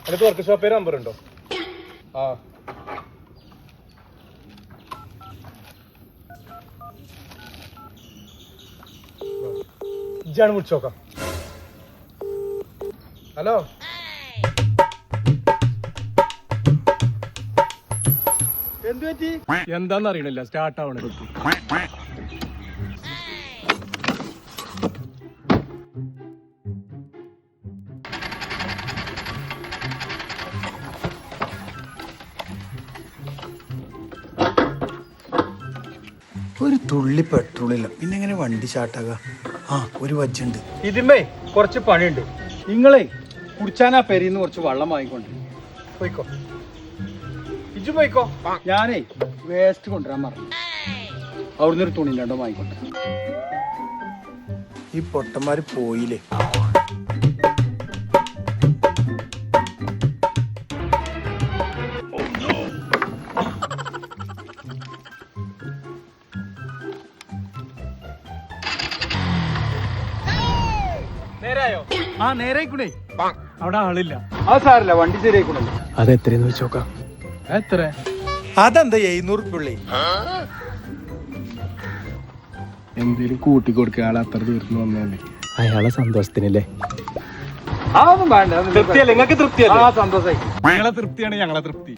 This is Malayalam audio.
അതിനകത്ത് വർക്ക് ഷോപ്പേര് നമ്പർ ഉണ്ടോ? ആ ഇജ്ജാണ് വിളിച്ചോക്കാം. ഹലോ, എന്ത് പറ്റി? എന്താന്ന് അറിയണില്ല, സ്റ്റാർട്ട് ആവണ. ഒരു തുള്ളി പെട്രോളില്ല, പിന്നെ എങ്ങനെ വണ്ടി സ്റ്റാർട്ടാക? ആ, ഒരു വജ്ജുണ്ട്. ഇതിമ്മേ കുറച്ച് പണിയുണ്ട്. നിങ്ങളെ കുടിച്ചാനാ പെരിന്ന് കുറച്ച് വെള്ളം വാങ്ങിക്കൊണ്ട് പോയിക്കോ, ഇജ്ജു പോയിക്കോ. ഞാനേ വേസ്റ്റ് കൊണ്ടുവരാൻ പറഞ്ഞു. അവിടുന്ന് ഒരു തുണി രണ്ടോ വാങ്ങിക്കൊണ്ട്. ഈ പൊട്ടന്മാര് പോയില്ലേ? നേരായോ? ആ, നേരായിക്കൂടെ. അവിടെ ആളില്ല. അത് സാരല്ല, വണ്ടി ശരിയായിക്കൂടെ. അത് എത്രയെന്ന് വെച്ചോക്കാം. എത്ര? അതെന്താ 700 ഉള്ളേ? എന്തേലും കൂട്ടി കൊടുക്കുക. ആൾ അത്ര തീർന്നു വന്നല്ലേ, അയാളെ സന്തോഷത്തിനല്ലേ. അതൊന്നും വേണ്ട. തൃപ്തിയല്ലേ നിങ്ങൾക്ക്? തൃപ്തിയല്ലേ? ആ, സന്തോഷമായി. നിങ്ങളെ തൃപ്തിയാണ് ഞങ്ങളെ തൃപ്തി.